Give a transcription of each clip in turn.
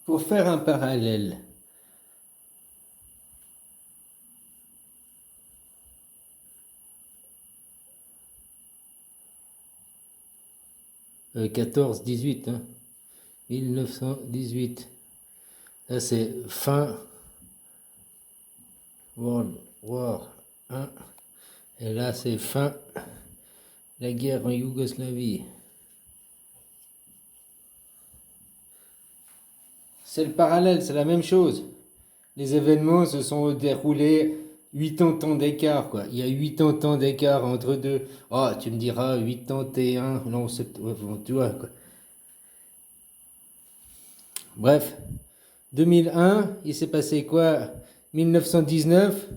Pour faire un parallèle, 14-18, hein, 1918. Là, c'est fin World War 1. Et là, c'est fin la guerre en Yougoslavie. C'est le parallèle, c'est la même chose. Les événements se sont déroulés 80 ans d'écart, quoi. Il y a 80 ans d'écart entre deux. Oh, tu me diras 81, non, tu vois, quoi. Bref, 2001, il s'est passé quoi? 1919,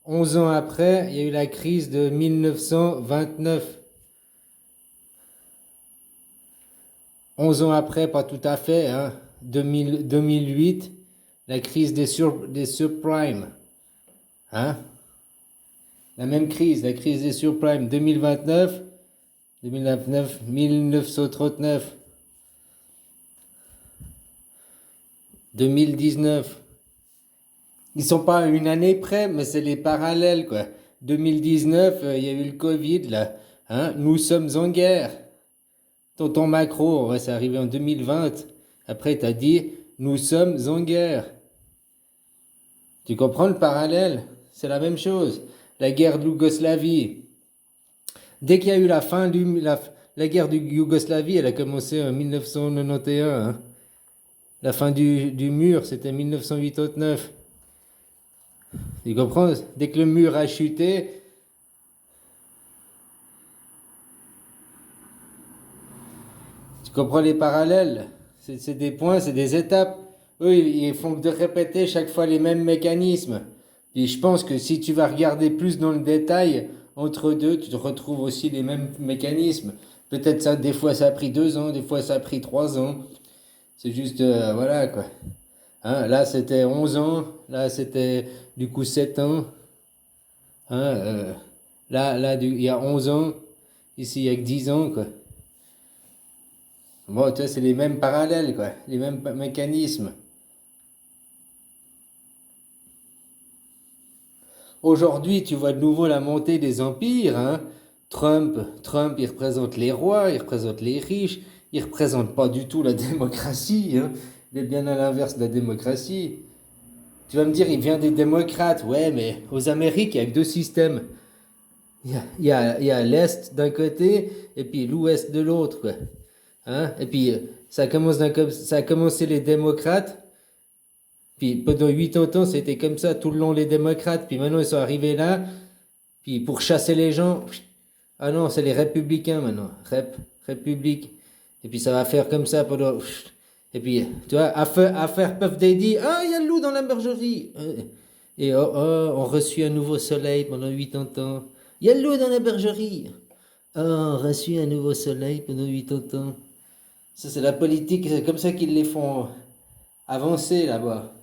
11 ans après, il y a eu la crise de 1929. 11 ans après, pas tout à fait, hein, 2008, la crise des subprimes. Hein? La même crise, la crise des subprimes. 2029, 1939. 2019. Ils sont pas à une année près, mais c'est les parallèles, quoi. 2019, il y a eu le Covid, là. Hein? Nous sommes en guerre. Tonton Macron, ouais, c'est arrivé en 2020. Après, tu as dit, nous sommes en guerre. Tu comprends le parallèle? C'est la même chose. La guerre de Yougoslavie. Dès qu'il y a eu la fin la guerre de Yougoslavie, elle a commencé en 1991. Hein. La fin du mur, c'était 1989. Tu comprends? Dès que le mur a chuté, tu comprends les parallèles? C'est des points, c'est des étapes. Eux, ils font que de répéter chaque fois les mêmes mécanismes. Et je pense que si tu vas regarder plus dans le détail, entre deux, tu te retrouves aussi les mêmes mécanismes. Peut-être ça, des fois ça a pris 2 ans, des fois ça a pris 3 ans. C'est juste, voilà quoi. Hein, là c'était 11 ans, là c'était du coup 7 ans. Hein, là il y a 11 ans, ici il y a que 10 ans quoi. Bon, tu vois, c'est les mêmes parallèles quoi, les mêmes mécanismes. Aujourd'hui, tu vois de nouveau la montée des empires. Hein. Trump, il représente les rois, il représente les riches, il représente pas du tout la démocratie. Hein. Il est bien à l'inverse de la démocratie. Tu vas me dire, il vient des démocrates. Ouais, mais aux Amériques, il y a que deux systèmes. Il y a l'Est d'un côté et puis l'Ouest de l'autre. Hein. Et puis, ça a commencé les démocrates. Puis pendant 80 ans, c'était comme ça tout le long les démocrates. Puis maintenant, ils sont arrivés là. Puis pour chasser les gens, ah non, c'est les républicains maintenant. République. Et puis ça va faire comme ça pendant. Et puis, tu vois, affaire Puff Daddy, ah, il y a le loup dans la bergerie. Et on reçut un nouveau soleil pendant 80 ans. Il y a le loup dans la bergerie. Oh, on reçut un nouveau soleil pendant 80 ans. Ça, c'est la politique, c'est comme ça qu'ils les font avancer là-bas.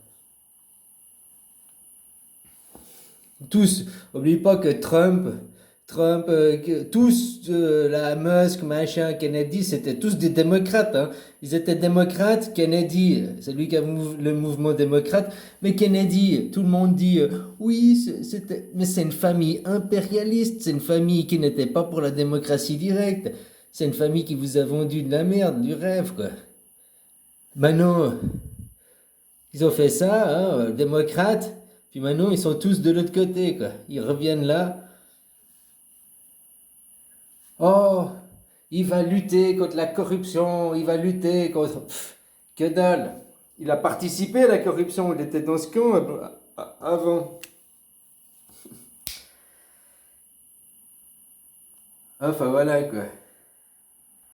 Tous, oublie pas que tous, la Musk, machin, Kennedy, c'était tous des démocrates. Hein. Ils étaient démocrates. Kennedy, c'est lui qui a le mouvement démocrate. Mais Kennedy, tout le monde dit oui, mais c'est une famille impérialiste. C'est une famille qui n'était pas pour la démocratie directe. C'est une famille qui vous a vendu de la merde, du rêve, quoi. Maintenant, ils ont fait ça, hein, démocrates. Puis maintenant, ils sont tous de l'autre côté, quoi. Ils reviennent là. Oh, il va lutter contre la corruption, il va lutter contre... que dalle. Il a participé à la corruption, il était dans ce camp avant. Enfin voilà quoi.